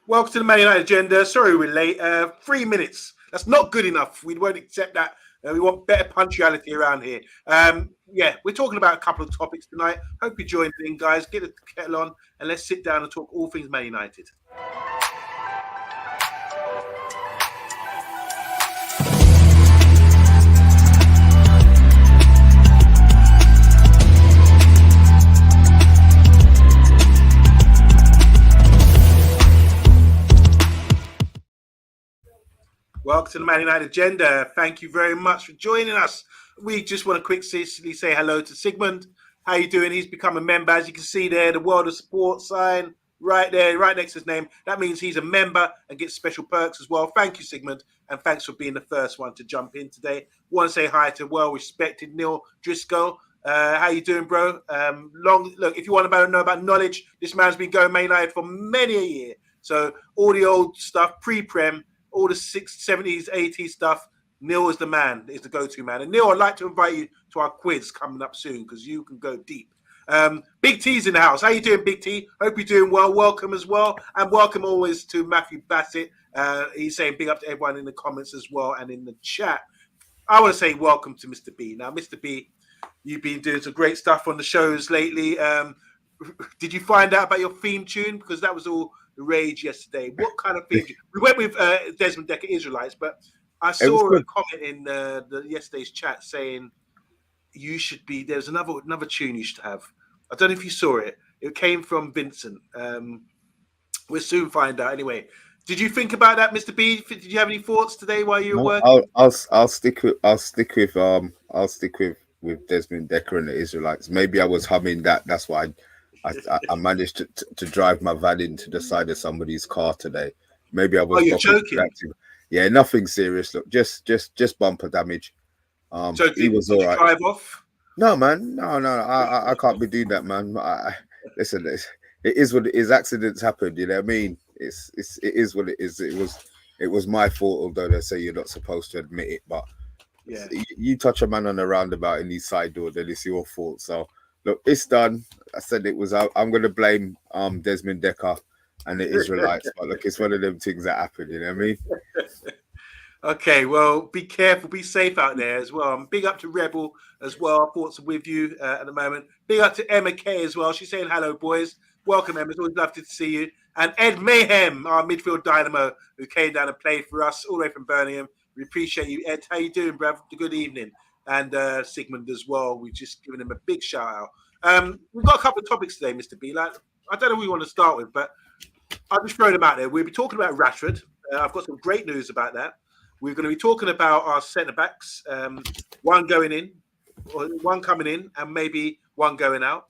Welcome to the Man United Agenda. Sorry we're late. 3 minutes. That's not good enough. We won't accept that. We want better punctuality around here. We're talking about a couple of topics tonight. Hope you join in, guys. Get the kettle on and let's sit down and talk all things Man United. Welcome to the Man United Agenda. Thank you very much for joining us. We just want to quickly say hello to Sigmund. How you doing? He's become a member. As you can see there, the World of Sport sign right there, right next to his name. That means he's a member and gets special perks as well. Thank you, Sigmund, and thanks for being the first one to jump in today. Want to say hi to well-respected Neil Driscoll. How you doing, bro? Look, if you want to know about knowledge, this man's been going Man United for many a year. So all the old stuff, pre-prem, all the 70s, 80s stuff, Neil is the man, is the go-to man. And Neil, I'd like to invite you to our quiz coming up soon because you can go deep. Big T's in the house. How you doing, Big T? Hope you're doing well. Welcome as well. And welcome always to Matthew Bassett. He's saying big up to everyone in the comments as well and in the chat. I want to say welcome to Mr. B. Now, Mr. B, you've been doing some great stuff on the shows lately. Did you find out about your theme tune? Because that was all the rage yesterday. What kind of theme tune? We went with Desmond Decker Israelites, but I saw a comment in the yesterday's chat saying you should be. There's another tune you should have. I don't know if you saw it. It came from Vincent. We'll soon find out. Anyway, did you think about that, Mr. B? Did you have any thoughts today while you were working? I'll stick with Desmond Decker and the Israelites. Maybe I was humming that. That's why I managed to drive my van into the side of somebody's car today. Maybe I was. Oh, you're joking. Yeah, nothing serious. Look, just bumper damage. So he was all right. Drive off? No, man. No. I can't be doing that, man. Listen, it is what it is. Accidents happen. You know what I mean? It is what it is. It was my fault, although they say you're not supposed to admit it. But yeah, you touch a man on a roundabout in his side door, then it's your fault. So look, it's done. I said it was. I'm going to blame Desmond Decker and the Israelites, but look, it's one of them things that happen. You know what I mean? Okay, well, be careful, be safe out there as well. Big up to Rebel as well. Our thoughts are with you at the moment. Big up to Emma K as well. She's saying hello, boys. Welcome, Emma. It's always lovely to see you. And Ed Mayhem, our midfield dynamo, who came down and played for us all the way from Birmingham. We appreciate you, Ed. How you doing, bruv? Good evening. And Sigmund as well. We've just given him a big shout out. We've got a couple of topics today, Mr. B. Like, I don't know who we want to start with, but I'll just throw them out there. We'll be talking about Rashford. I've got some great news about that. We're going to be talking about our centre-backs, one going in, or one coming in, and maybe one going out.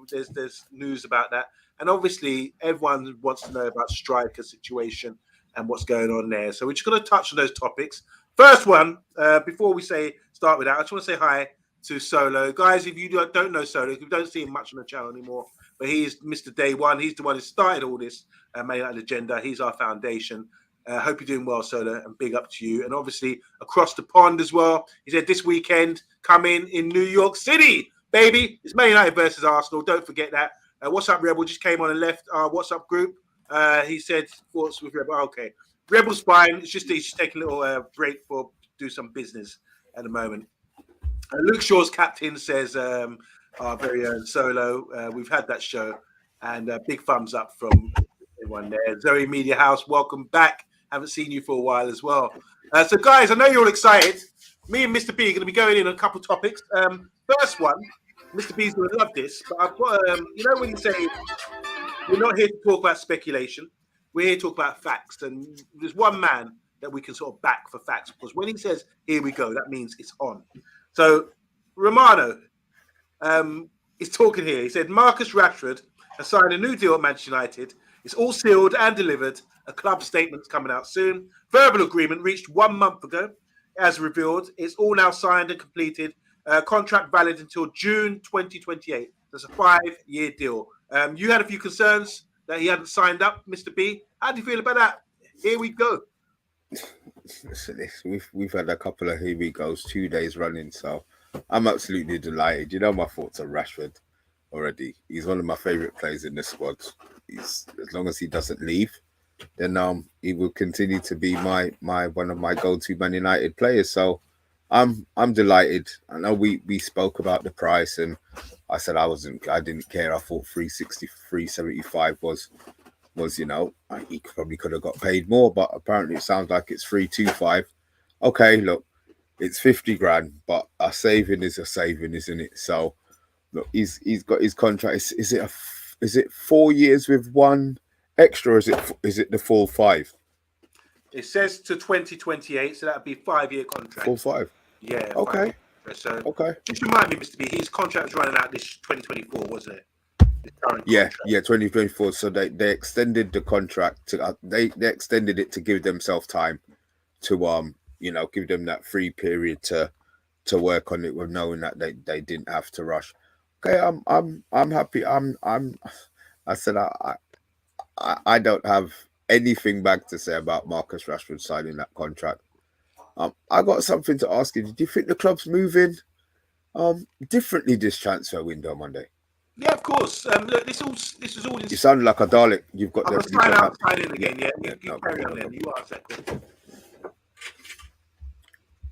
There's news about that. And obviously, everyone wants to know about striker situation and what's going on there. So we're just going to touch on those topics. First one, before we start with that, I just want to say hi to Solo. Guys, if you don't know Solo, you don't see him much on the channel anymore, but he's Mr. Day One. He's the one who started all this Man United agenda. He's our foundation. Hope you're doing well, Solo, and big up to you. And obviously, across the pond as well. He said this weekend, come in New York City, baby. It's Man United versus Arsenal. Don't forget that. What's up, Rebel? Just came on and left our WhatsApp group. He said thoughts with Rebel. Okay. Rebel's fine. It's just he's taking a little break for do some business at the moment. Luke Shaw's captain says, our very own Solo. We've had that show. And big thumbs up from everyone there. Zoe Media House, welcome back. Haven't seen you for a while as well. So, guys, I know you're all excited. Me and Mr. B are going to be going in on a couple of topics. First one, Mr. B's going to love this, but I've got, when you say we're not here to talk about speculation, we're here to talk about facts. And there's one man that we can sort of back for facts, because when he says, here we go, that means it's on. So, Romano is talking here. He said, Marcus Rashford has signed a new deal at Manchester United. It's all sealed and delivered. A club statement's coming out soon. Verbal agreement reached 1 month ago. As revealed, it's all now signed and completed. Contract valid until June 2028. There's a 5-year deal. You had a few concerns that he hadn't signed up, Mr. B. How do you feel about that? Here we go. Listen, we've had a couple of here we goes 2 days running, so I'm absolutely delighted. You know my thoughts on Rashford already. He's one of my favourite players in the squad. As long as he doesn't leave, then he will continue to be my one of my go-to Man United players. So I'm delighted. I know we spoke about the price, and I said I didn't care. I thought 360, 375 was he probably could have got paid more, but apparently it sounds like it's 325. Okay, look, it's 50 grand, but a saving is a saving, isn't it? So look, he's got his contract. Is it 4 years with one extra? Or is it the full 5? It says to 2028, so that'd be 5-year contract. Full 5. Yeah. Okay. So Okay. just remind me, Mr. B, his contract was running out this 2024, wasn't it? His current Yeah, contract. yeah, 2024. So they extended the contract to they extended it to give themselves time to give them that free period to work on it, with knowing that they didn't have to rush. Okay, I'm happy. I said I don't have anything bad to say about Marcus Rashford signing that contract. I got something to ask you. Do you think the club's moving differently this transfer window Monday? Yeah, of course. Look, this is all. You sound like a Dalek. You've got I'm sign in again. Yeah, you carry on then. You ask that question.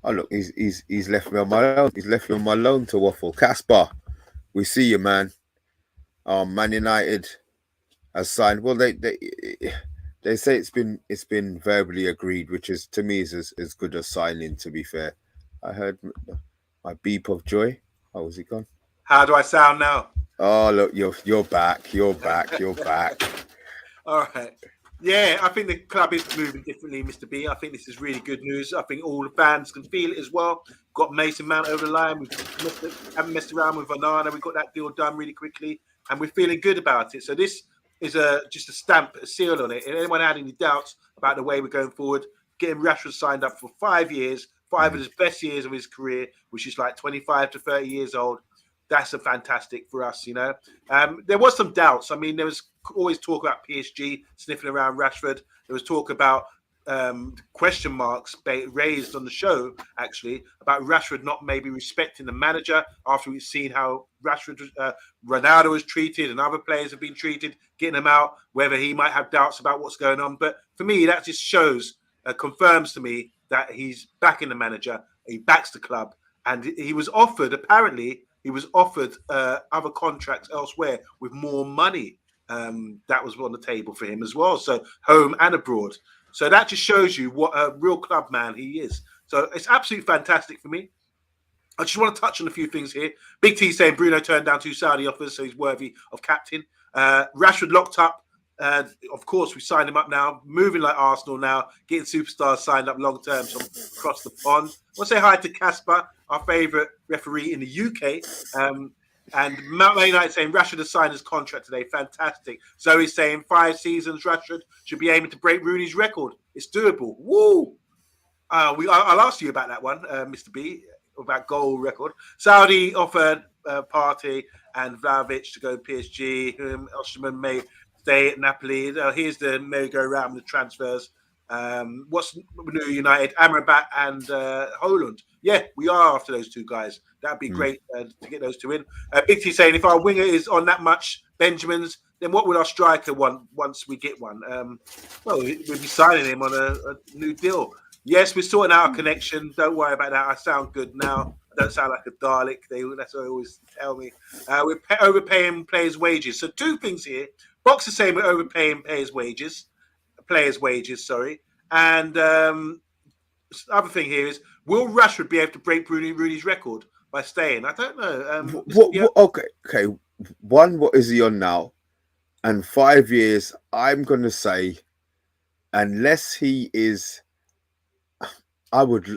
Oh look, he's left me on my own. He's left me on my loan to waffle. Casper, we see you, man. Man United has signed. Well, they say it's been verbally agreed, which is to me is as good as signing. To be fair, I heard my beep of joy. Oh, was he gone? How do I sound now? Oh look, you're back. You're back. You're back. All right. Yeah, I think the club is moving differently, Mr. B. I think this is really good news. I think all the fans can feel it as well. Got Mason Mount over the line. We haven't messed around with Vanana. We got that deal done really quickly, and we're feeling good about it. So this is just a stamp, a seal on it. If anyone had any doubts about the way we're going forward, getting Rashford signed up for 5 years, 5 of his best years of his career, which is like 25 to 30 years old. That's a fantastic for us, There was some doubts. I mean, there was always talk about PSG sniffing around Rashford. There was talk about question marks raised on the show, actually, about Rashford not maybe respecting the manager after we've seen how Ronaldo was treated and other players have been treated, getting him out, whether he might have doubts about what's going on. But for me, that just shows, confirms to me that he's backing the manager, he backs the club, and he was offered, apparently, other contracts elsewhere with more money. That was on the table for him as well. So home and abroad. So that just shows you what a real club man he is. So it's absolutely fantastic for me. I just want to touch on a few things here. Big T saying Bruno turned down 2 Saudi offers, so he's worthy of captain. Rashford locked up. Of course, we signed him up now, moving like Arsenal now, getting superstars signed up long term from across the pond. I want to say hi to Casper, our favourite referee in the UK. And Mount United saying Rashford has signed his contract today. Fantastic. Zoe's saying 5 seasons, Rashford should be aiming to break Rooney's record. It's doable. Woo! I'll ask you about that one, Mr. B, about goal record. Saudi offered Partey and Vlahovic to go to PSG. Osterman may stay at Napoli. Here's the merry-go-round with the transfers. What's new United? Amrabat and Haaland. Yeah, we are after those 2 guys. That'd be great to get those 2 in. Big T saying if our winger is on that much Benjamin's, then what will our striker want once we get one? Well, we'll be signing him on a new deal. Yes, we're sorting out a connection. Don't worry about that. I sound good now. I don't sound like a Dalek. That's what they always tell me. We're overpaying players' wages. So 2 things here. Box is saying we're overpaying players' wages. And other thing here is, will Rashford be able to break Rooney's record by staying? I don't know. Okay. One, what is he on now? And 5 years, I'm going to say, unless he is, I would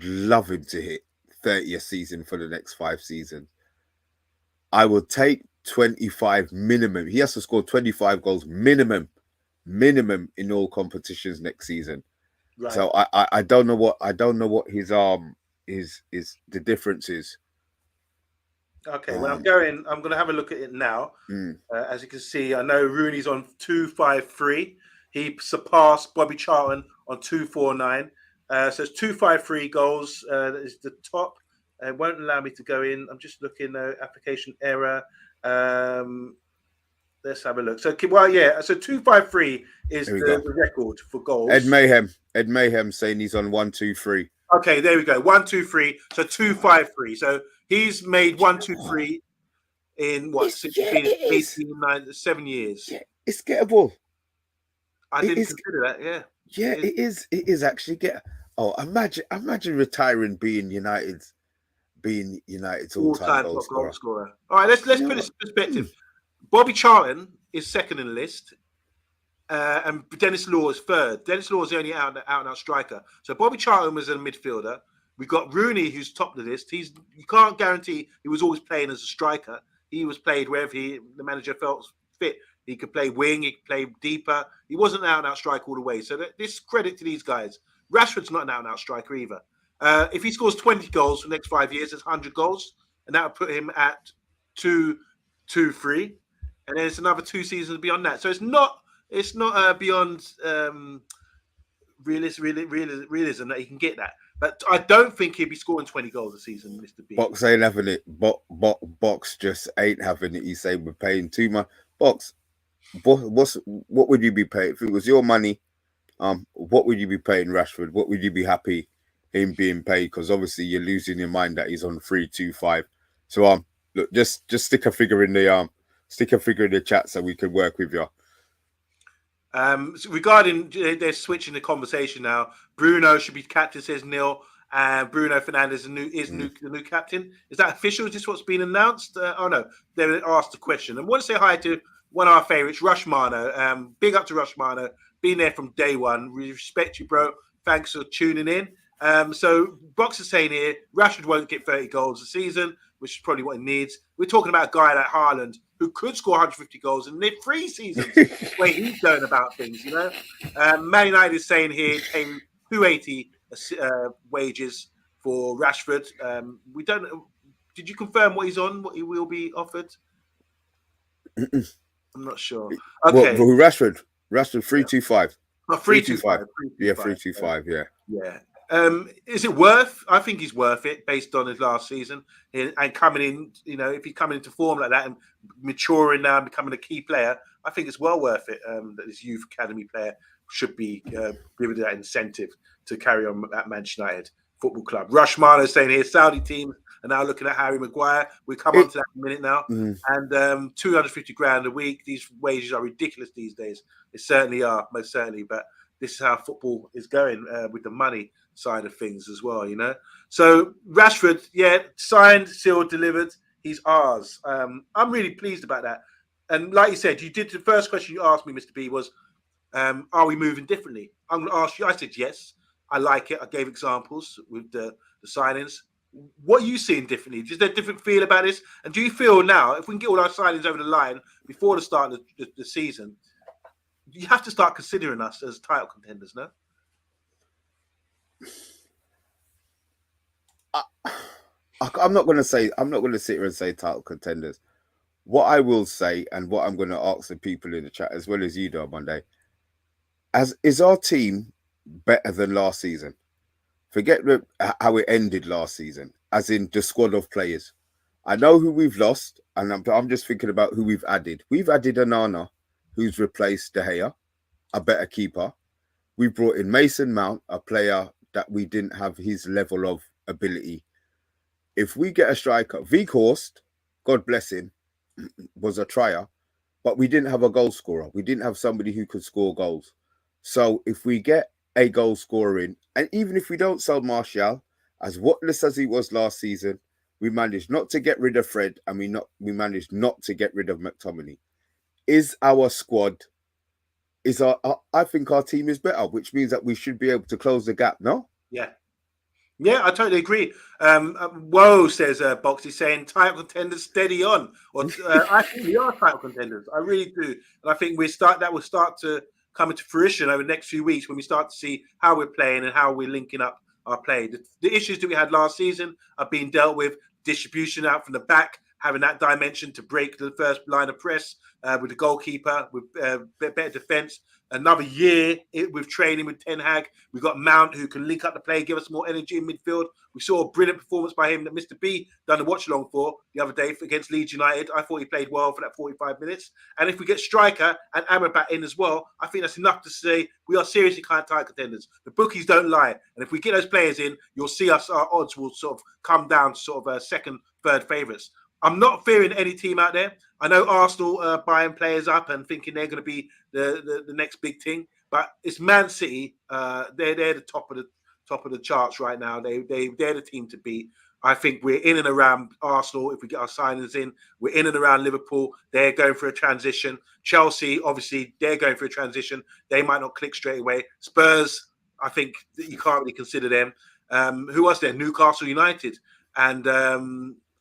love him to hit 30th season for the next 5 seasons. I would take 25 minimum. He has to score 25 goals minimum in all competitions next season. Right. So I don't know what his the difference is. Okay, well I'm going to have a look at it now. As you can see, I know Rooney's on 253. He surpassed Bobby Charlton on 249. So it's 253 goals. That is the top. It won't allow me to go in. I'm just looking, application error. Let's have a look. So, well, yeah. So 253 is Here we go. the record for goals. Ed Mayhem saying he's on 123. Okay, there we go. 123. So 253. So he's made 123 in what? It is. 7 years. Yeah, it's gettable. I didn't consider that. Yeah. Yeah, it is. It is actually get. Oh, imagine retiring being United's all-time goal scorer. All right, let's put this in perspective. Bobby Charlton is second in the list, and Dennis Law is third. Dennis Law is the only out and out striker. So Bobby Charlton was a midfielder. We've got Rooney, who's top of the list. You can't guarantee he was always playing as a striker. He was played wherever the manager felt fit. He could play wing, he could play deeper. He wasn't an out-and-out striker all the way. So this credit to these guys. Rashford's not an out-and-out striker either. If he scores 20 goals for the next 5 years, it's 100 goals. And that would put him at 2-3. And then it's another 2 seasons beyond that. So it's not beyond realism that he can get that. But I don't think he'd be scoring 20 goals a season, Mr. B. Box ain't having it. Box just ain't having it. He's saying we're paying too much. Box, what would you be paying if it was your money? What would you be paying Rashford? What would you be happy him being paid? Because obviously you're losing your mind that he's on 325. So look, just stick a figure in the chat so we can work with you. So regarding they're switching the conversation now. Bruno should be captain, says Neil, and Bruno Fernandes the new captain. Is that official? Is this what's been announced? Oh no, they asked the question. And I want to say hi to one of our favorites, Rushmano. Big up to Rushmano, been there from day one. We respect you, bro. Thanks for tuning in. So Box is saying here, Rashford won't get 30 goals a season, which is probably what he needs. We're talking about a guy like Haaland who could score 150 goals in 3 seasons. Where he's going about things, you know. Man United is saying here, paying 280 wages for Rashford. We don't know. Did you confirm what he's on? What he will be offered? I'm not sure. Okay, who Rashford 325. Oh, 325. Yeah, 325. Yeah. Yeah. Is it worth? I think he's worth it based on his last season and coming in. You know, if he's coming into form like that and maturing now and becoming a key player, I think it's well worth it. That this youth academy player should be given that incentive to carry on at Manchester United Football Club. Rushmano is saying here, Saudi teams are now looking at Harry Maguire. We'll come on to that in a minute now. And 250 grand a week. These wages are ridiculous these days. They certainly are, most certainly. But this is how football is going with the money side of things as well, you know. So Rashford, yeah, signed, sealed, delivered. He's ours. I'm really pleased about that. And like you said, you did the first question you asked me, Mr. B, was, are we moving differently? I'm going to ask you. I said yes. I like it. I gave examples with the signings. What are you seeing differently? Is there a different feel about this? And do you feel now, if we can get all our signings over the line before the start of the season, you have to start considering us as title contenders, no? I'm not going to sit here and say title contenders. What I will say, and what I'm going to ask the people in the chat as well as you do on Monday, is our team better than last season? Forget how it ended last season, as in the squad of players. I know who we've lost, and I'm just thinking about who we've added. We've added Onana, who's replaced De Gea, a better keeper. We brought in Mason Mount, a player that we didn't have his level of ability. If we get a striker, Weghorst, God bless him, was a trier, but we didn't have a goal scorer. We didn't have somebody who could score goals. So if we get a goal scorer in, and even if we don't sell Martial, as whatless as he was last season, we managed not to get rid of Fred, and we managed not to get rid of McTominay. Is our squad, I think our team is better, which means that we should be able to close the gap, no? Yeah. Yeah, I totally agree. Whoa, says Box. He's saying title contenders steady on. Or I think we are title contenders. I really do. And I think that will start to come into fruition over the next few weeks when we start to see how we're playing and how we're linking up our play. The issues that we had last season are being dealt with. Distribution out from the back, having that dimension to break the first line of press with the goalkeeper, with better defence. Another year with training with Ten Hag. We've got Mount who can link up the play, give us more energy in midfield. We saw a brilliant performance by him that Mr. B done a watch along for the other day against Leeds United. I thought he played well for that 45 minutes. And if we get Striker and Amrabat in as well, I think that's enough to say we are seriously kind of title contenders. The bookies don't lie. And if we get those players in, you'll see our odds will sort of come down to sort of second, third favourites. I'm not fearing any team out there. I know Arsenal are buying players up and thinking they're going to be the next big thing, but it's Man City. They're the top of the charts right now. They're the team to beat. I think we're in and around Arsenal. If we get our signings in, we're in and around Liverpool. They're going for a transition. Chelsea, obviously, they're going for a transition. They might not click straight away. Spurs, I think that you can't really consider them. Who was there? Newcastle United. And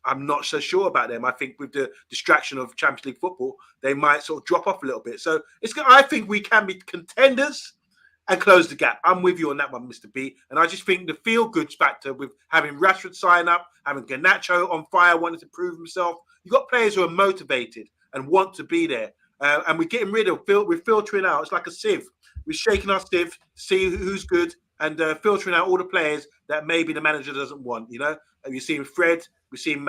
I'm not so sure about them. I think with the distraction of Champions League football, they might sort of drop off a little bit. So I think we can be contenders and close the gap. I'm with you on that one, Mr. B. And I just think the feel-good factor with having Rashford sign up, having Garnacho on fire, wanting to prove himself. You've got players who are motivated and want to be there. And we're getting rid of, we're filtering out. It's like a sieve. We're shaking our sieve, see who's good, and filtering out all the players that maybe the manager doesn't want, you know? You've seen Fred, we've seen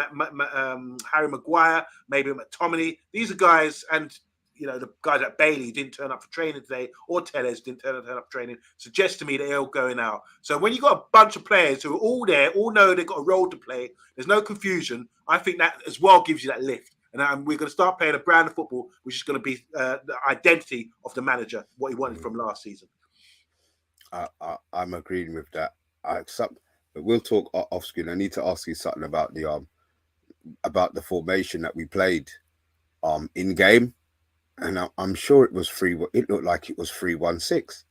Harry Maguire, maybe McTominay. These are guys, and you know, the guys at Bailey didn't turn up for training today, or Tellez didn't turn up for training, suggests to me that they're all going out. So when you've got a bunch of players who are all there, all know they've got a role to play, there's no confusion, I think that as well gives you that lift. And we're going to start playing a brand of football, which is going to be the identity of the manager, what he wanted from last season. I'm agreeing with that. We'll talk off screen. I need to ask you something about the formation that we played in game, and I'm sure it was 3. It looked like it was 3-1-6.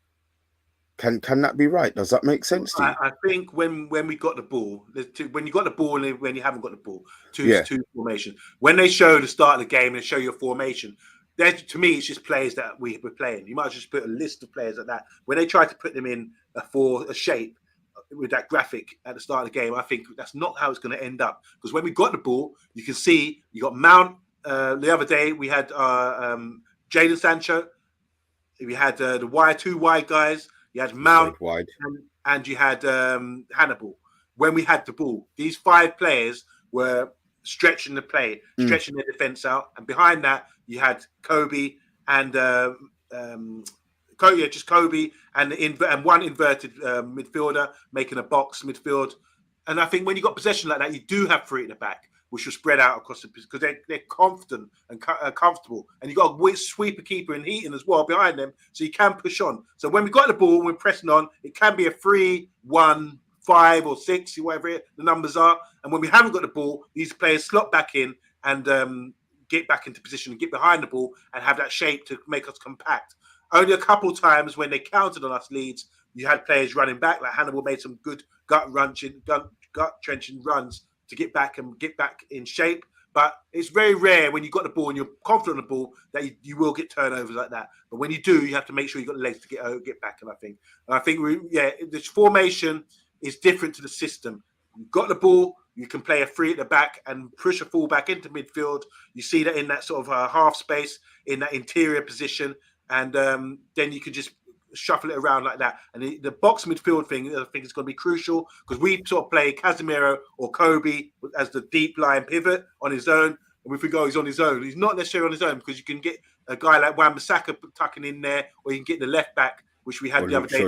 Can that be right? Does that make sense to you? I think when we got the ball, when you got the ball and when you haven't got the ball, two formations. When they show the start of the game and show your formation, to me, it's just players that we were playing. You might just put a list of players like that. When they try to put them in for a shape with that graphic at the start of the game, I think that's not how it's going to end up. Because when we got the ball, you can see you got Mount. The other day we had Jadon Sancho. We had the two wide guys. You had Mount wide. And you had Hannibal. When we had the ball, these 5 players were stretching the play, stretching their defense out, and behind that you had Kobe and just Kobe and one inverted midfielder making a box midfield. And I think when you got possession like that, you do have 3 at the back, which will spread out across the because they're confident and comfortable. And you got a sweeper keeper and Heaton as well behind them, so you can push on. So when we got the ball, we're pressing on. It can be a 3-1-5 or 6, whatever the numbers are. And when we haven't got the ball, these players slot back in and get back into position and get behind the ball and have that shape to make us compact. Only a couple of times when they counted on us Leeds, you had players running back, like Hannibal made some good gut trenching runs to get back in shape. But it's very rare when you've got the ball and you're confident on the ball that you will get turnovers like that. But when you do, you have to make sure you've got the legs to get back. And I think this formation is different to the system. You've got the ball, you can play a 3 at the back and push a full back into midfield. You see that in that sort of half space, in that interior position. And then you can just shuffle it around like that. And the box midfield thing, I think, is going to be crucial because we sort of play Casemiro or Kobe as the deep line pivot on his own. And if we go, he's on his own. He's not necessarily on his own because you can get a guy like Wan-Bissaka tucking in there, or you can get the left back, which we had the other day.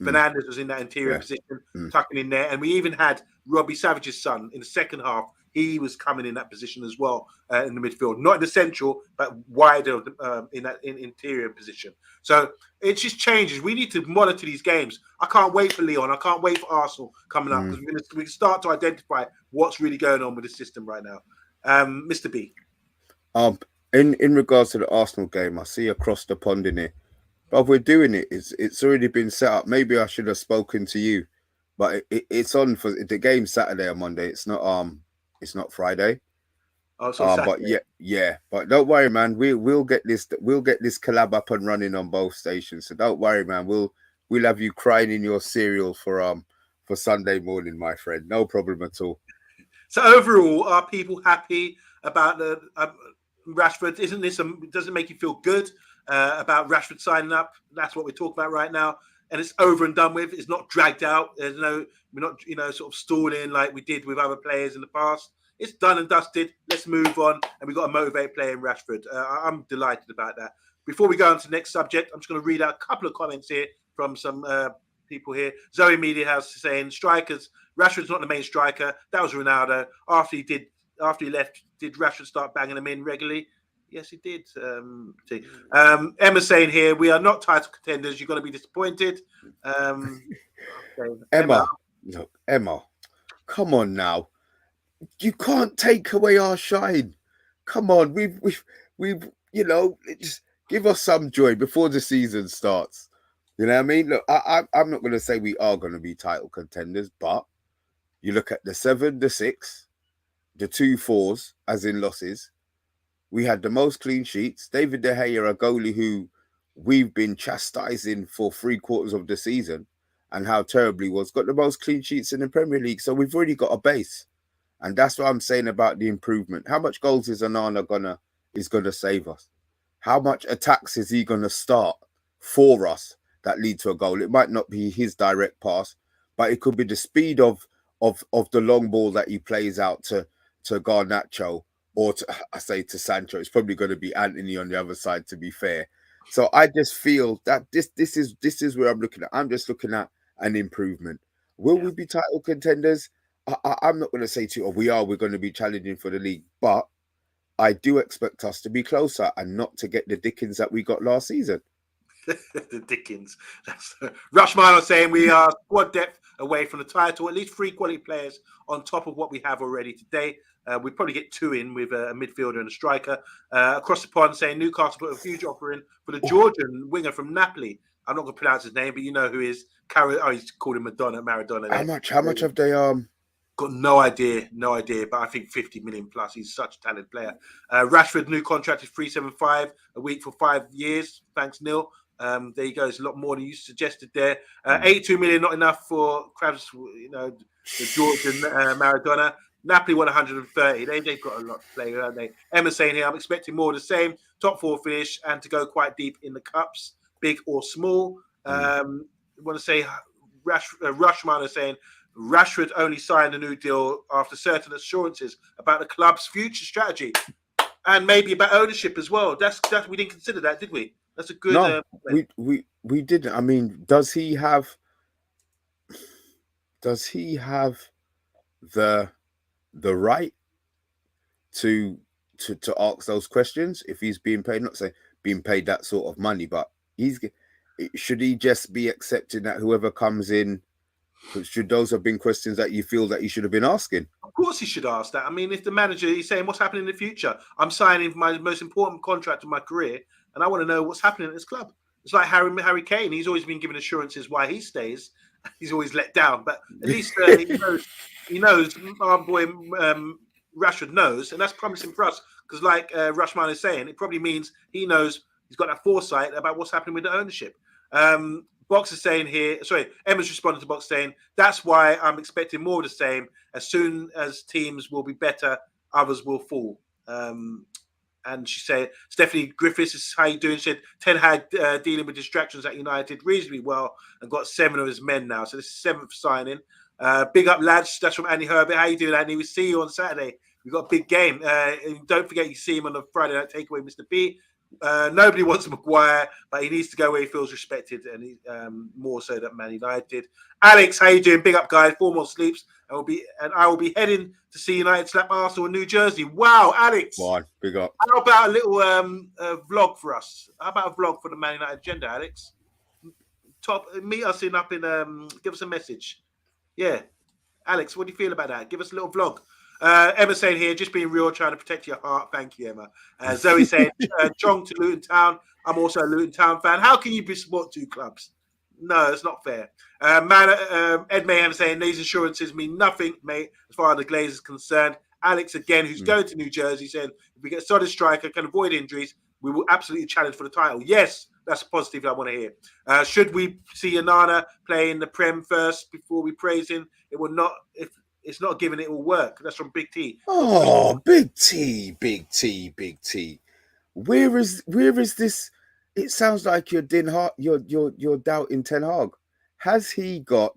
Fernandes was in that interior position, tucking in there. And we even had Robbie Savage's son in the second half. He was coming in that position as well in the midfield, not in the central, but wider in that interior position. So it just changes. We need to monitor these games. I can't wait for Lyon. I can't wait for Arsenal coming up because we can start to identify what's really going on with the system right now. Mr. B. In regards to the Arsenal game, I see across the pond in it. But we're doing it. It's already been set up. Maybe I should have spoken to you, but it's on for the game Saturday or Monday. It's not Friday. Oh, so but yeah. But don't worry, man. We'll get this collab up and running on both stations. So don't worry, man. We'll have you crying in your cereal for Sunday morning, my friend. No problem at all. So overall, are people happy about the Rashford? Isn't this? Does it make you feel good about Rashford signing up? That's what we're talking about right now, and it's over and done with. It's not dragged out. There's no, we're not, sort of stalling like we did with other players in the past. It's done and dusted. Let's move on, and we've got a motivated player in Rashford. I'm delighted about that. Before we go on to the next subject, I'm just going to read out a couple of comments here from some people here. Zoe Media House is saying strikers. Rashford's not the main striker. That was Ronaldo. After he left, did Rashford start banging them in regularly? Yes, he did. Emma's saying here, we are not title contenders. You're going to be disappointed. Okay. Emma, come on now. You can't take away our shine. Come on, we've just give us some joy before the season starts. You know what I mean? Look, I'm not going to say we are going to be title contenders, but you look at the 7, the 6, the 2 4s, as in losses. We had the most clean sheets. David De Gea, a goalie who we've been chastising for 3/4 of the season and how terribly he was, got the most clean sheets in the Premier League. So we've already got a base. And that's what I'm saying about the improvement. How much goals is Onana gonna save us? How much attacks is he gonna start for us that lead to a goal? It might not be his direct pass, but it could be the speed of the long ball that he plays out to Garnacho or to Sancho. It's probably going to be Anthony on the other side, to be fair. So I just feel that this is where I'm looking at. I'm just looking at an improvement. Will we be title contenders? I'm not going to say to you, we're going to be challenging for the league, but I do expect us to be closer and not to get the Dickens that we got last season. The Dickens. Rushmile is saying we are squad depth away from the title, at least 3 quality players on top of what we have already today. We'd probably get 2 in with a midfielder and a striker. Across the pond saying Newcastle put a huge offer in for the Georgian winger from Napoli. I'm not going to pronounce his name, but you know who he is. He's called him Maradona. How much have they Got no idea, but I think 50 million plus. He's such a talented player. Rashford, new contract is 375 a week for 5 years. Thanks, Neil. There you go. It's a lot more than you suggested there. 82 million, not enough for Krabs, the Georgian Maradona. Napoli won 130. They've got a lot to play, haven't they? Emma's saying here, I'm expecting more of the same. Top 4 finish and to go quite deep in the cups, big or small. I want to say Rushman is saying Rashford only signed a new deal after certain assurances about the club's future strategy and maybe about ownership as well. That's we didn't consider that, did we? That's a good. No, we didn't. I mean, does he have the right to ask those questions if he's being paid? Not saying being paid that sort of money, but should he just be accepting that whoever comes in? Should those have been questions that you feel that he should have been asking? Of course he should ask that. I mean, if the manager is saying what's happening in the future, I'm signing my most important contract of my career, and I want to know what's happening at this club. It's like Harry Kane. He's always been given assurances why he stays. He's always let down, but at least he knows. Our boy Rashford knows, and that's promising for us because, like Rushman is saying, it probably means he knows he's got that foresight about what's happening with the ownership. Box is saying here, Emma's responded to Box saying, that's why I'm expecting more of the same. As soon as teams will be better, others will fall. And she said, Stephanie Griffiths, is how you doing? She said, Ten Hag dealing with distractions at United reasonably well and got 7 of his men now. So this is 7th signing. Big up, lads. That's from Andy Herbert. How you doing, Andy? We see you on Saturday. We've got a big game. And don't forget you see him on the Friday night takeaway, Mr. B. Nobody wants Maguire, but he needs to go where he feels respected, and he, more so than Man United. Alex, how you doing? Big up, guys. 4 more sleeps, and I will be heading to see United slap Arsenal in New Jersey. Wow, Alex! Wow, big up. How about a little vlog for us? How about a vlog for the Man United agenda, Alex? Meet us up in. Give us a message. Yeah, Alex, what do you feel about that? Give us a little vlog. Emma saying here, just being real, trying to protect your heart. Thank you, Emma. Zoe saying, Chong to Luton Town. I'm also a Luton Town fan. How can you support 2 clubs? No, it's not fair. Ed Mayhem saying, these insurances mean nothing, mate, as far as the Glazers is concerned. Alex, again, who's going to New Jersey, saying, if we get a solid striker, can avoid injuries, we will absolutely challenge for the title. Yes, that's a positive I want to hear. Should we see Onana play in the Prem first before we praise him? It will not... it's not giving it all work. That's from Big T. Oh, big T, big T, big T. Where is this? It sounds like you're doubting Ten Hag. Has he got?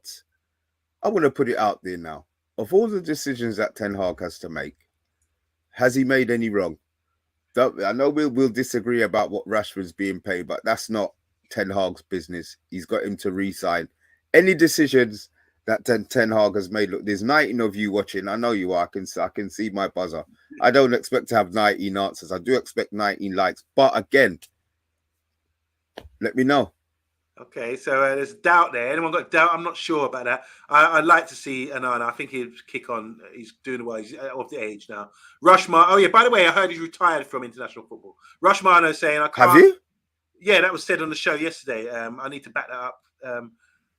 I want to put it out there now. Of all the decisions that Ten Hag has to make, has he made any wrong? I know we'll disagree about what Rashford's being paid, but that's not Ten Hag's business. He's got him to re-sign. Any decisions that Ten Hag has made. Look, there's 19 of you watching. I know you are. I can see my buzzer. I don't expect to have 19 answers. I do expect 19 likes. But again, let me know. Okay, so there's doubt there. Anyone got doubt? I'm not sure about that. I'd like to see Anana. I think he'd kick on. He's doing well. He's of the age now. Rushmar. Oh yeah. By the way, I heard he's retired from international football. Rushmar saying I can't. Have you? Yeah, that was said on the show yesterday. I need to back that up.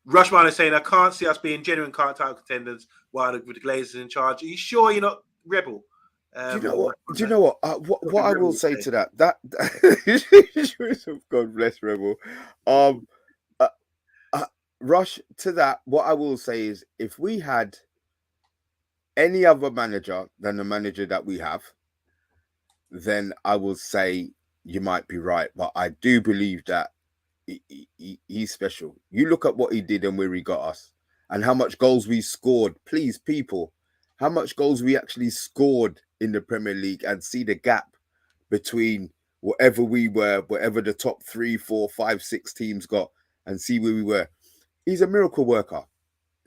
Rushmar is saying I can't see us being genuine title contenders while with the Glazers in charge. Are you sure you're not rebel? Do you know what? Do you know what? What I will say to that? God bless Rebel. Rush to that. What I will say is, if we had any other manager than the manager that we have, then I will say you might be right. But I do believe that he's special. You look at what he did and where he got us, and how much goals we scored. Please, people, how much goals we actually scored in the Premier League, and see the gap between whatever we were, whatever the top 3, 4, 5, 6 teams got, and see where we were. He's a miracle worker.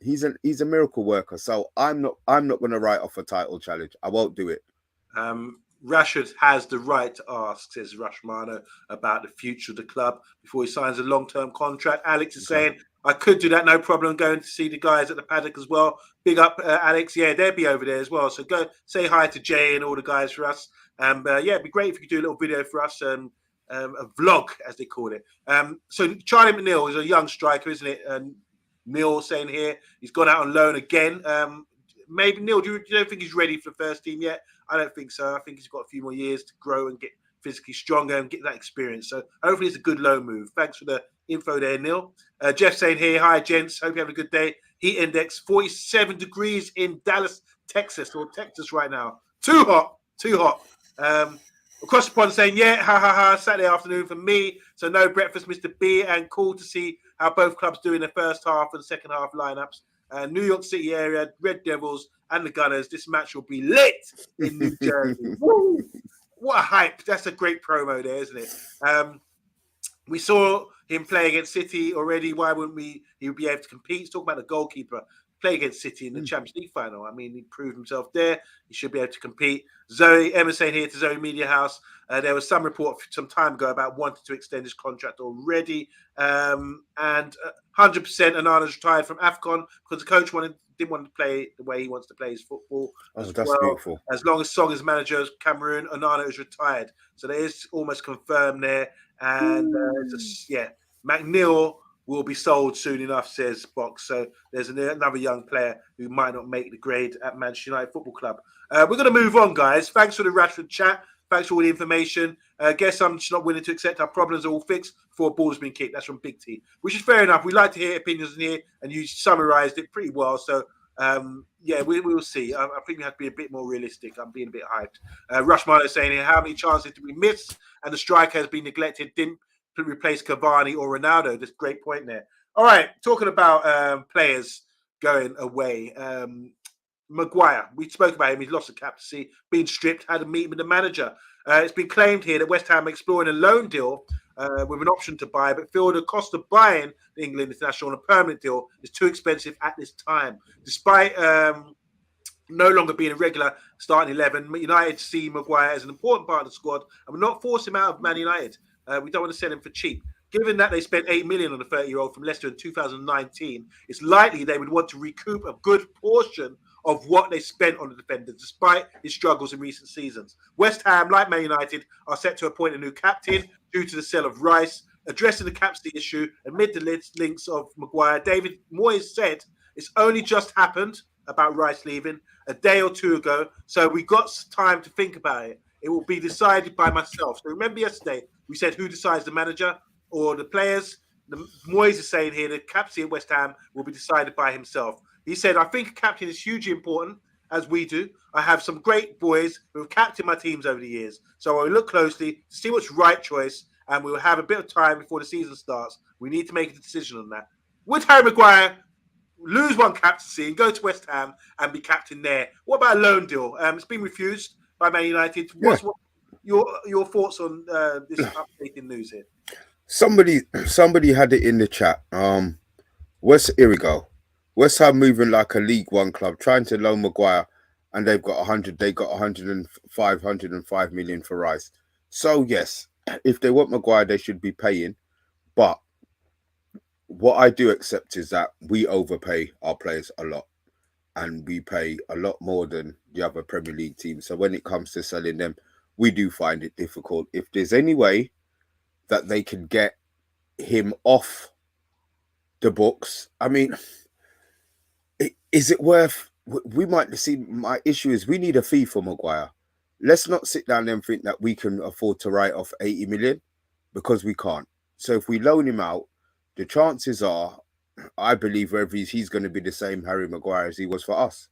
He's a miracle worker. So I'm not going to write off a title challenge. I won't do it. Rashford has the right to ask, says Rushmano, about the future of the club before he signs a long-term contract. Alex is saying, I could do that, no problem, going to see the guys at the paddock as well. Big up, Alex. Yeah, they'll be over there as well. So go say hi to Jay and all the guys for us. Yeah, it'd be great if you could do a little video for us, a vlog, as they call it. So Charlie McNeil is a young striker, isn't it? And Neil saying here, he's gone out on loan again. Maybe, Neil, do you don't think he's ready for the first team yet? I don't think so. I think he's got a few more years to grow and get physically stronger and get that experience. So hopefully it's a good loan move. Thanks for the info there, Neil. Jeff saying here, hi, gents. Hope you have a good day. Heat index 47 degrees in Dallas, Texas right now. Too hot. Across the pond saying, yeah, ha, Saturday afternoon for me. So no breakfast, Mr. B. And cool to see how both clubs do in the first half and second half lineups. New York City area, Red Devils and the Gunners. This match will be lit in New Jersey. Woo! What a hype. That's a great promo there, isn't it? We saw him play against City already. Why wouldn't he would be able to compete? He's talking about the goalkeeper. Play against City in the Champions League final. I mean, he proved himself there. He should be able to compete. Emma saying here to Zoe Media House, there was some report some time ago about wanting to extend his contract already. And 100% Anana's retired from AFCON because the coach didn't want to play the way he wants to play his football. Oh, that's beautiful. As long as Song is manager of Cameroon, Onana is retired. So there is almost confirmed there. And McNeil will be sold soon enough, says Box. So there's another young player who might not make the grade at Manchester United Football Club. We're going to move on, guys. Thanks for the Rashford chat. Thanks for all the information. Guess I'm just not willing to accept our problems are all fixed before a ball's been kicked. That's from Big T, which is fair enough. We like to hear opinions in here, and you summarised it pretty well. So, we will see. I think we have to be a bit more realistic. I'm being a bit hyped. Rushmar is saying here, how many chances did we miss? And the striker has been neglected. Didn't replace Cavani or Ronaldo. That's a great point there. All right, talking about players going away. Maguire, we spoke about him. He's lost the captaincy, been stripped, had a meeting with the manager. It's been claimed here that West Ham are exploring a loan deal with an option to buy, but feel the cost of buying the England international on a permanent deal is too expensive at this time. Despite no longer being a regular starting 11, United see Maguire as an important part of the squad and will not force him out of Man United. We don't want to sell him for cheap. Given that they spent $8 million on the 30-year-old from Leicester in 2019, it's likely they would want to recoup a good portion of what they spent on the defender, despite his struggles in recent seasons. West Ham, like Man United, are set to appoint a new captain due to the sale of Rice. Addressing the captaincy issue amid the links of Maguire, David Moyes said it's only just happened about Rice leaving a day or two ago, so we got time to think about it. It will be decided by myself. So remember yesterday, we said who decides, the manager or the players? Moyes is saying here the captaincy at West Ham will be decided by himself. He said, I think captain is hugely important, as we do. I have some great boys who have captained my teams over the years. So I'll look closely to see what's right choice, and we'll have a bit of time before the season starts. We need to make a decision on that. Would Harry Maguire lose one captaincy and go to West Ham and be captain there? What about a loan deal? It's been refused by Man United. What's your thoughts on this updating news here? Somebody had it in the chat. Here we go. West Ham moving like a League One club, trying to loan Maguire, and they've got 100. They got 105 million for Rice. So yes, if they want Maguire, they should be paying. But what I do accept is that we overpay our players a lot, and we pay a lot more than the other Premier League teams. So when it comes to selling them, we do find it difficult. If there's any way that they can get him off the books, I mean, is it worth? We might see. My issue is we need a fee for Maguire. Let's not sit down and think that we can afford to write off 80 million, because we can't. So if we loan him out, the chances are, I believe, whether he's going to be the same Harry Maguire as he was for us,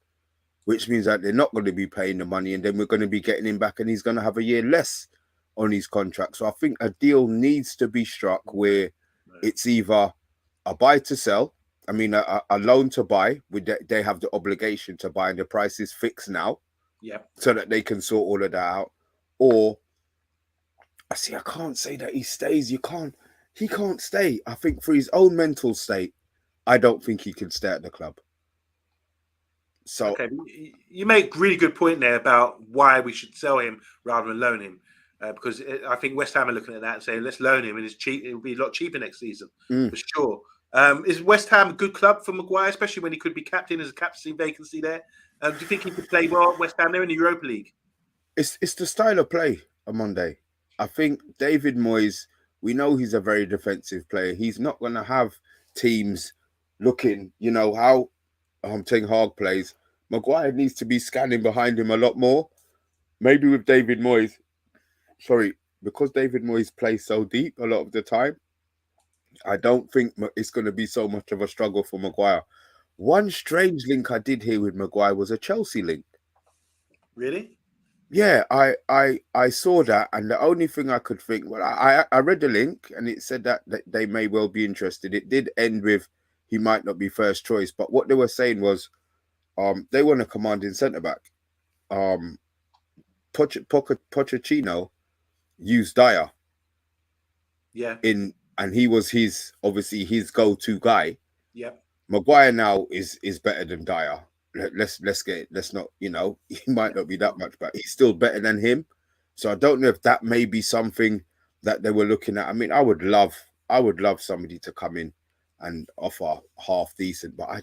which means that they're not going to be paying the money, and then we're going to be getting him back, and he's going to have a year less on his contract. So I think a deal needs to be struck where it's either a buy to sell, I mean, a loan to buy, they have the obligation to buy, and the price is fixed now, so that they can sort all of that out. Or, I can't say that he stays. He can't stay. I think for his own mental state, I don't think he can stay at the club. So, okay, you make a really good point there about why we should sell him rather than loan him. Because I think West Ham are looking at that and saying, let's loan him, and it's cheap. It will be a lot cheaper next season, for sure. Is West Ham a good club for Maguire, especially when he could be captain as a captaincy vacancy there? Do you think he could play well at West Ham there in the Europa League? It's the style of play, OMONDI. I think David Moyes, we know he's a very defensive player. He's not going to have teams looking, how Ten Hag plays. Maguire needs to be scanning behind him a lot more. Maybe with David Moyes, because David Moyes plays so deep a lot of the time, I don't think it's going to be so much of a struggle for Maguire. One strange link I did hear with Maguire was a Chelsea link. Really? Yeah, I saw that, and the only thing I could think, I read the link, and it said that they may well be interested. It did end with he might not be first choice, but what they were saying was, they want a commanding centre back. Pochettino used Dyer. Yeah. And he was obviously his go-to guy. Yeah. Maguire now is better than Dyer. Let's not, he might not be that much, but he's still better than him. So I don't know if that may be something that they were looking at. I mean, I would love somebody to come in and offer half decent, but I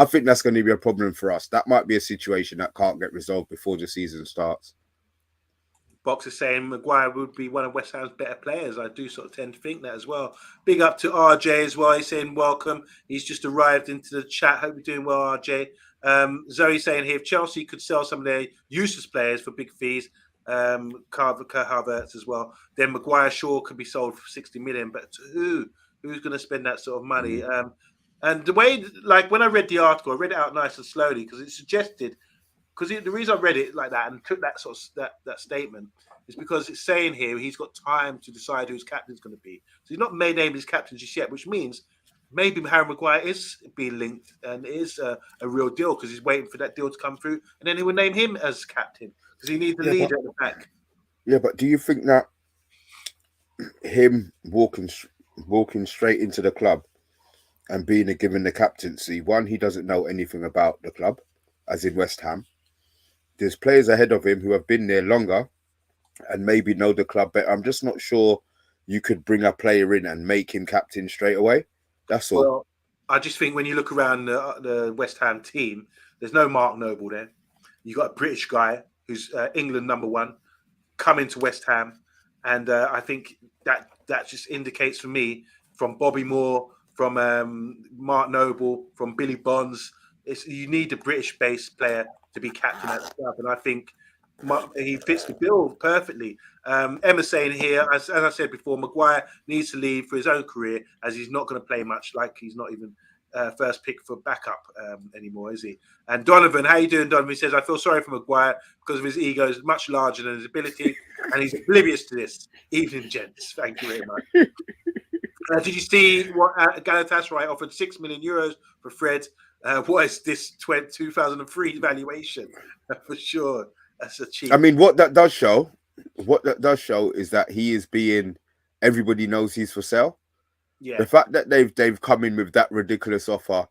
think that's going to be a problem for us. That might be a situation that can't get resolved before the season starts. Box is saying Maguire would be one of West Ham's better players. I do sort of tend to think that as well. Big up to RJ as well. He's saying welcome. He's just arrived into the chat. Hope you're doing well, RJ. Zoe saying here, if Chelsea could sell some of their useless players for big fees, Havertz as well, then Maguire Shaw could be sold for 60 million. But to who's going to spend that sort of money? And the way, like when I read the article, I read it out nice and slowly because it suggested. Because the reason I read it like that and took that sort of that statement is because it's saying here he's got time to decide who his captain's going to be. So he's not named his captain just yet, which means maybe Harry Maguire is being linked and is a real deal because he's waiting for that deal to come through, and then he will name him as captain because he needs a leader at the back. Yeah, but do you think that him walking straight into the club and being given the captaincy, one, he doesn't know anything about the club, as in West Ham. There's players ahead of him who have been there longer and maybe know the club better. I'm just not sure you could bring a player in and make him captain straight away. That's all. Well, I just think when you look around the West Ham team, there's no Mark Noble there. You got a British guy who's England #1 coming to West Ham, and I think that just indicates for me from Bobby Moore, from Mark Noble, from Billy Bonds, you need a British-based player to be captain at the club, and I think he fits the bill perfectly. Emma's saying here, as I said before, Maguire needs to leave for his own career as he's not going to play much, like he's not even first pick for backup anymore, is he? And Donovan, how you doing, Donovan? He says, I feel sorry for Maguire because of his ego is much larger than his ability, and he's oblivious to this. Evening, gents. Thank you very much. Did you see what Galatasaray offered €6 million for Fred? What is this 2003 valuation? For sure. That's a cheap. I mean, what that does show is that he is being, everybody knows he's for sale. Yeah. The fact that they've come in with that ridiculous offer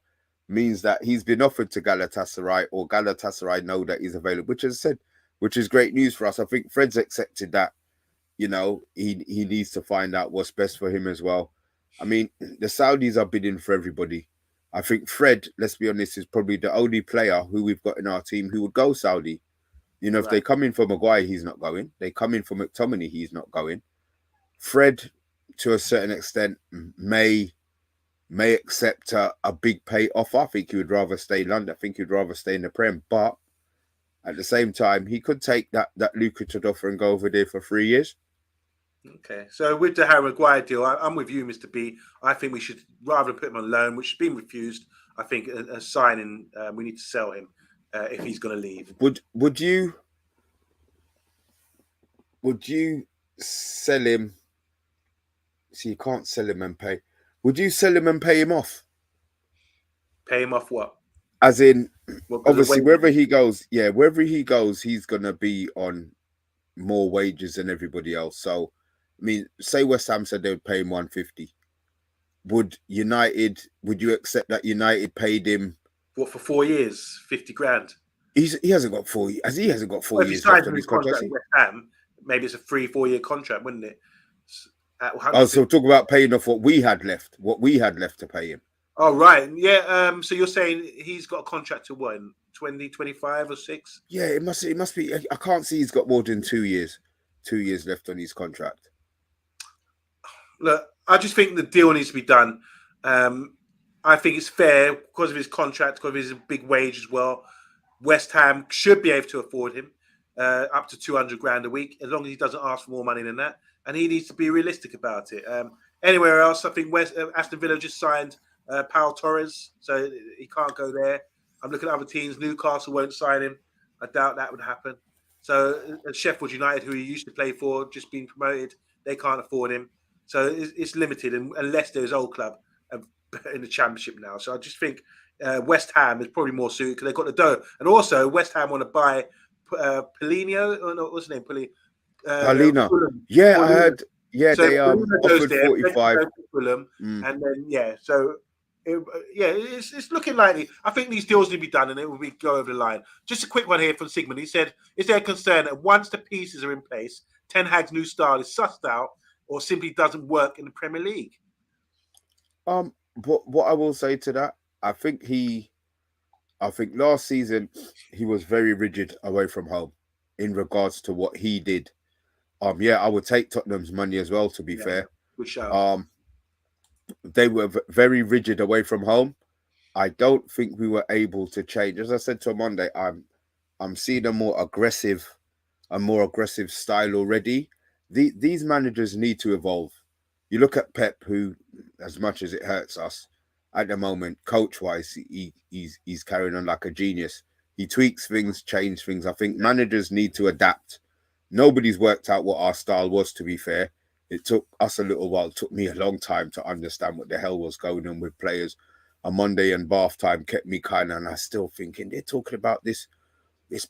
means that he's been offered to Galatasaray, or Galatasaray know that he's available, which, as I said, which is great news for us. I think Fred's accepted that, you know, he needs to find out what's best for him as well. I mean, the Saudis are bidding for everybody. I think Fred, let's be honest, is probably the only player who we've got in our team who would go Saudi. You know, if they come in for Maguire, he's not going. They come in for McTominay, he's not going. Fred, to a certain extent, may accept a big pay offer. I think he would rather stay in London. I think he'd rather stay in the Prem. But at the same time, he could take that lucrative offer and go over there for 3 years. Okay, so with the Harry Maguire deal, I'm with you, Mr. B. I think we should, rather than put him on loan, which has been refused, I think a signing, we need to sell him if he's going to leave. Would you sell him? See, you can't sell him and pay. Would you sell him and pay him off? Pay him off what? As in, obviously, wherever he goes, he's going to be on more wages than everybody else. So, I mean, say West Ham said they would pay him 150. Would you accept that United paid him? What, for 4 years, 50 grand? He hasn't got 4 years. He hasn't got 4 years left on his contract. West Ham, maybe it's a 3-4 year contract, wouldn't it? So talk about paying off what we had left to pay him. Oh, right. Yeah. So you're saying he's got a contract to what, 2025 or 6? Yeah, it must be. I can't see he's got more than 2 years. 2 years left on his contract. Look, I just think the deal needs to be done. I think it's fair because of his contract, because of his big wage as well. West Ham should be able to afford him up to 200 grand a week, as long as he doesn't ask for more money than that. And he needs to be realistic about it. Anywhere else, I think Aston Villa just signed Pau Torres, so he can't go there. I'm looking at other teams. Newcastle won't sign him. I doubt that would happen. So Sheffield United, who he used to play for, just being promoted, they can't afford him. So it's limited, and Leicester is old club in the Championship now. So I just think West Ham is probably more suited because they've got the dough. And also, West Ham want to buy Polino. Oh, no, what's his name? Paulino. Yeah, I heard. Yeah, so they offered 45. And then so it's looking likely. I think these deals need to be done, and it will go over the line. Just a quick one here from Sigmund. He said, "Is there a concern that once the pieces are in place, Ten Hag's new style is sussed out, or simply doesn't work in the Premier League?" What I will say to that, I think last season he was very rigid away from home in regards to what he did. I would take Tottenham's money as well, to be fair. Good shout. They were very rigid away from home. I don't think we were able to change. As I said to Monday, I'm seeing a more aggressive style already. These managers need to evolve. You look at Pep, who, as much as it hurts us at the moment, coach-wise, he's carrying on like a genius. He tweaks things, changes things. I think managers need to adapt. Nobody's worked out what our style was, to be fair. It took us a little while. It took me a long time to understand what the hell was going on with players. OMONDI and bath time kept me and I still thinking they're talking about this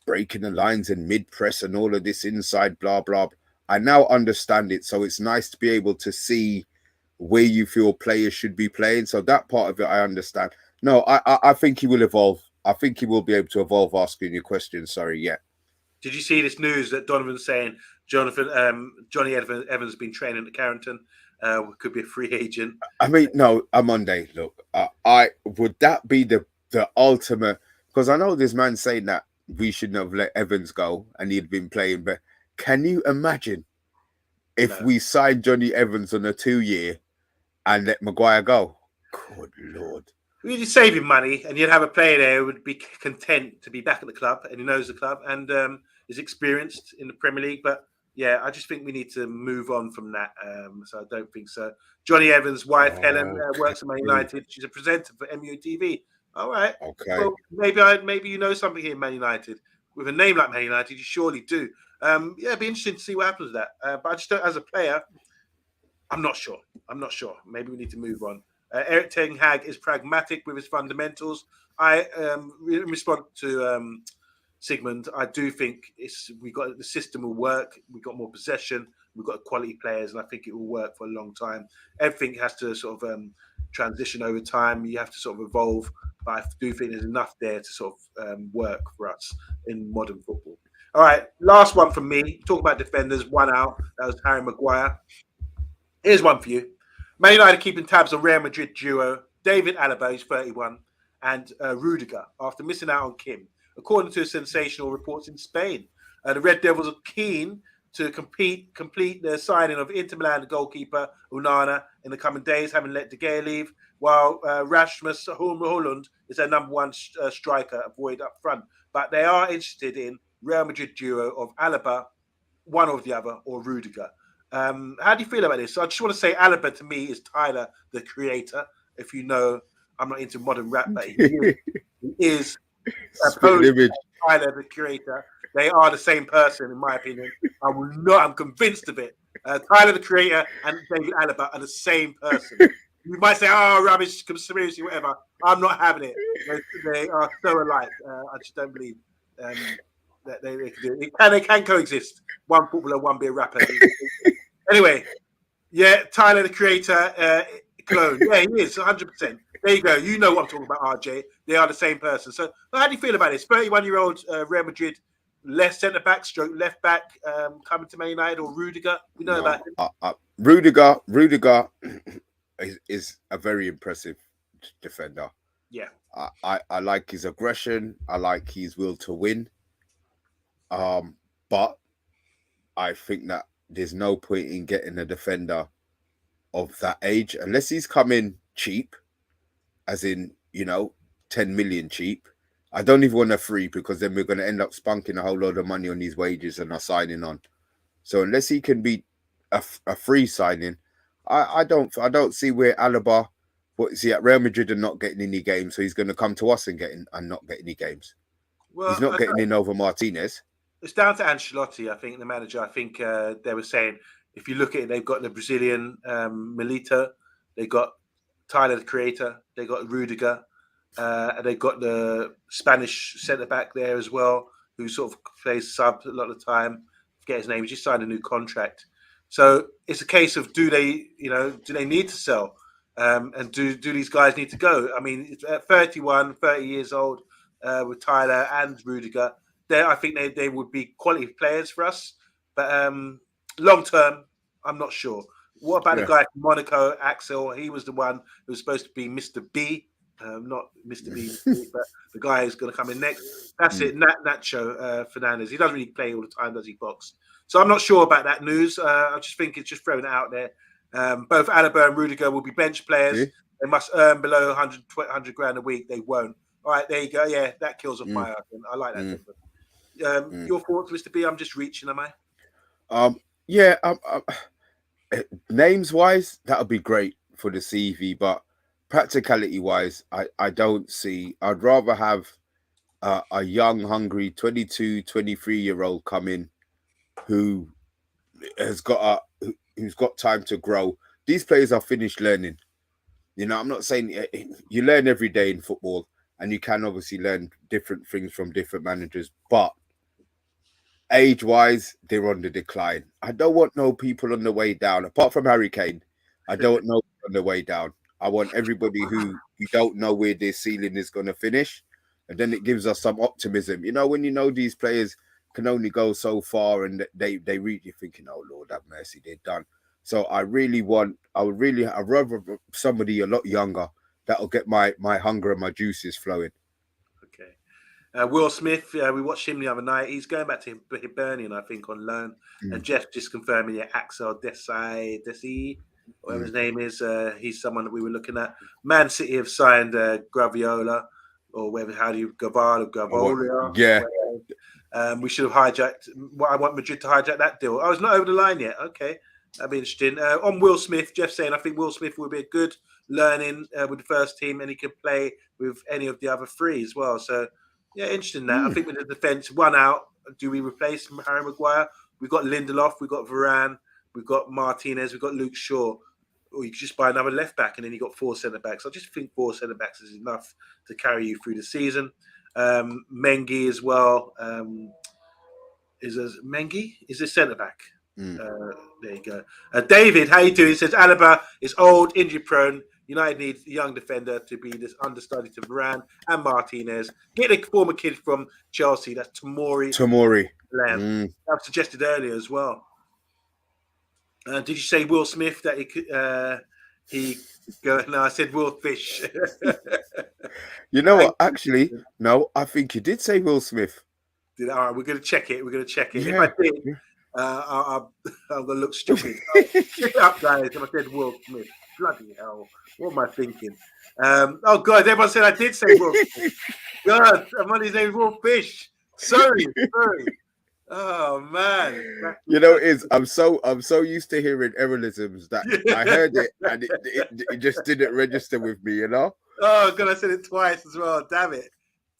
breaking the lines and mid-press and all of this inside blah, blah. I now understand it. So it's nice to be able to see where you feel players should be playing. So that part of it, I understand. No, I think he will evolve. I think he will be able to evolve, asking you questions. Sorry, yeah. Did you see this news that Donovan's saying Johnny Evans has been training at Carrington, could be a free agent? I mean, no, OMONDI, look, would that be the ultimate? Because I know this man saying that we shouldn't have let Evans go and he'd been playing, but can you imagine if we signed Johnny Evans on a 2-year and let Maguire go? Good Lord. You'd be saving money, and you'd have a player there who would be content to be back at the club, and he knows the club and is experienced in the Premier League. But yeah, I just think we need to move on from that. So I don't think so. Johnny Evans' wife, Helen, works at Man United. She's a presenter for MUTV. All right. Okay. Well, maybe you know something here in Man United. With a name like Man United, you surely do. Yeah, it'd be interesting to see what happens with that. But I just don't, as a player, I'm not sure. Maybe we need to move on. Eric Ten Hag is pragmatic with his fundamentals. In response to Sigmund, I do think we got the system will work. We've got more possession. We've got quality players, and I think it will work for a long time. Everything has to sort of transition over time. You have to sort of evolve, but I do think there's enough there to sort of work for us in modern football. All right, last one from me. Talk about defenders. One out. That was Harry Maguire. Here's one for you. Man United keeping tabs on Real Madrid duo David Alaba, who's 31, and Rudiger after missing out on Kim. According to sensational reports in Spain, the Red Devils are keen to complete the signing of Inter Milan goalkeeper Onana in the coming days, having let De Gea leave, while Rasmus Højlund is their number one striker, avoid up front. But they are interested in Real Madrid duo of Alaba, one or the other, or Rudiger. How do you feel about this? So I just want to say Alaba to me is Tyler, the Creator. If you know, I'm not into modern rap, but he is Tyler, the Creator. They are the same person, in my opinion. I'm convinced of it. Tyler, the Creator, and David Alaba are the same person. You might say, "Oh, rubbish, conspiracy, whatever." I'm not having it. They are so alike. I just don't believe that they can do it. They can coexist. One footballer, one be a rapper. Anyway, yeah, Tyler, the Creator, clone. Yeah, he is 100%. There you go. You know what I'm talking about, RJ. They are the same person. So, how do you feel about this? 31-year-old Real Madrid, left centre back, stroke left back, coming to Man United, or Rudiger? We know about him. Rudiger is a very impressive defender. Yeah. I like his aggression. I like his will to win. But I think that there's no point in getting a defender of that age unless he's coming cheap, as in 10 million cheap. I don't even want a free, because then we're going to end up spunking a whole load of money on these wages and are signing on. So unless he can be a free signing, I don't see where Alaba, is he at Real Madrid and not getting any games, so he's going to come to us and not get any games. Well, he's not getting in over Martinez. It's down to Ancelotti, I think, the manager. I think they were saying, if you look at it, they've got the Brazilian Milito, they've got Tyler, the Creator, they've got Rudiger, and they've got the Spanish centre-back there as well, who sort of plays sub a lot of the time. I forget his name. He just signed a new contract. So it's a case of, do they need to sell? And do these guys need to go? I mean, at 30 years old, with Tyler and Rudiger, I think they would be quality players for us. But long term, I'm not sure. What about the guy from Monaco, Axel? He was the one who was supposed to be Mr. B, not Mr. B, but the guy who's going to come in next. That's it, Nacho Fernandez. He doesn't really play all the time, does he, Box? So I'm not sure about that news. I just think it's just thrown it out there. Both Alaba and Rudiger will be bench players. They must earn below 100 grand a week. They won't. All right, there you go. Yeah, that kills a fire. I like that difference. Your thoughts, Mr. B? I'm just reaching, am I? Names wise, that would be great for the CV, but practicality wise, I don't see. I'd rather have a young, hungry 22, 23-year-old come in who has got who's got time to grow. These players are finished learning. I'm not saying you learn every day in football, and you can obviously learn different things from different managers, but age-wise, they're on the decline. I don't want no people on the way down, apart from Harry Kane. I don't know on the way down. I want everybody who you don't know where their ceiling is going to finish, and then it gives us some optimism. When these players can only go so far, and they reach, you thinking, "Oh Lord, have mercy, they're done." So I'd rather somebody a lot younger that'll get my hunger and my juices flowing. Okay. Will Smith, we watched him the other night. He's going back to Hibernian, I think, on loan. And Jeff just confirming, Axel Desi, whatever his name is. He's someone that we were looking at. Man City have signed Graviola, or whatever. How do you Gavola? Yeah. We should have hijacked. Well, I want Madrid to hijack that deal. I was not over the line yet. Okay, that'd be interesting. On Will Smith, Jeff saying I think Will Smith will be a good learning with the first team, and he can play with any of the other three as well. So yeah, interesting that. I think with the defense, one out. Do we replace Harry Maguire? We've got Lindelof, we've got Varane, we've got Martinez, we've got Luke Shaw. Or you could just buy another left back, and then you got 4 centre backs. I just think 4 centre backs is enough to carry you through the season. Mengi as well. Is a centre back. There you go. David, how you doing? He says Alaba is old, injury prone. United needs a young defender to be this understudy to Varane and Martinez. Get a former kid from Chelsea. That's Tomori. I've suggested earlier as well. Did you say Will Smith that he go? No, I said Will Fish. You know what? Actually, no, I think you did say Will Smith. All right, we're going to check it. Yeah. If I did, I'm going to look stupid. Check it up, guys. If I said Will Smith, bloody hell, what am I thinking? Oh God, everyone said I did say Will Smith. God, his name is Will Fish. Sorry. Oh man, you know it is. I'm so used to hearing errorisms that I heard it and it just didn't register with me. You know. Oh God, I said it twice as well. Damn it.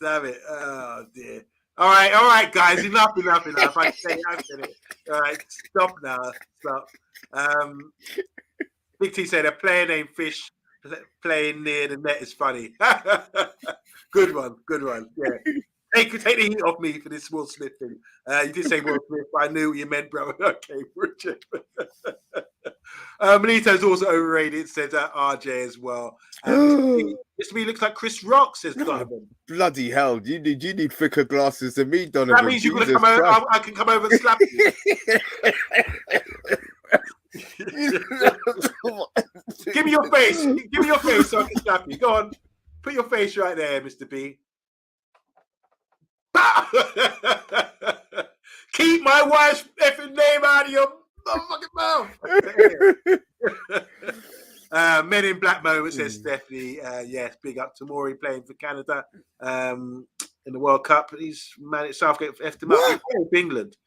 Oh dear. All right, guys. Enough. I said it. All right, stop now. Stop. Big T said a player named Fish playing near the net is funny. Good one. Yeah. Take the heat off me for this Will Smith thing. You did say Will Smith, but I knew what you meant, bro. Okay, Richard. Milito's also overrated, says RJ as well. Mr. B looks like Chris Rock, says Donovan. Bloody hell. You need thicker glasses than me, Donovan. That means you're going to come over. I can come over and slap you. Give me your face. So I can slap you. Go on. Put your face right there, Mr. B. Keep my wife's effing name out of your motherfucking mouth. Men in Black moment, says Stephanie. Yes, big up to Tomori playing for Canada in the World Cup. He's managed Southgate effed him up for England.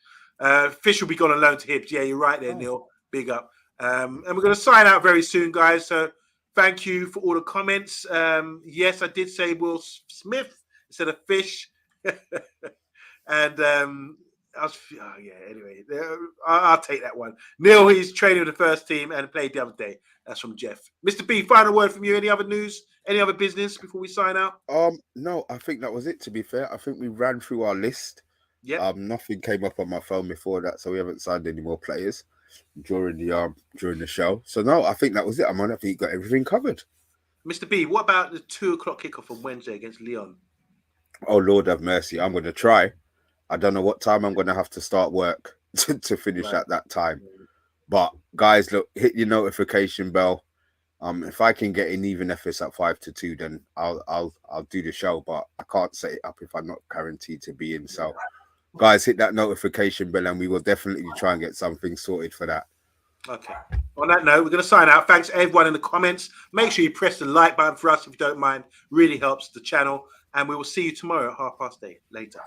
Fish will be gone on loan to Hibs. Yeah, you're right there, Neil. Big up. And we're going to sign out very soon, guys. So thank you for all the comments. Yes, I did say Will Smith instead of Fish. And anyway, I'll take that one. Neil, he's training with the first team and played the other day. That's from Jeff. Mr. B, final word from you. Any other news? Any other business before we sign out? No, I think that was it, to be fair. I think we ran through our list. Yeah. Nothing came up on my phone before that, so we haven't signed any more players during the show. So no, I think that was it. I think you got everything covered. Mr. B, what about the 2:00 kickoff on Wednesday against Lyon? Oh, Lord have mercy. I'm going to try. I don't know what time I'm going to have to start work to finish at that time. But guys, look, hit your notification bell. If I can get in even if it's at 1:55, then I'll do the show. But I can't set it up if I'm not guaranteed to be in. So guys, hit that notification bell and we will definitely try and get something sorted for that. Okay. On that note, we're going to sign out. Thanks everyone in the comments. Make sure you press the like button for us if you don't mind. Really helps the channel. And we will see you tomorrow at 8:30. Later.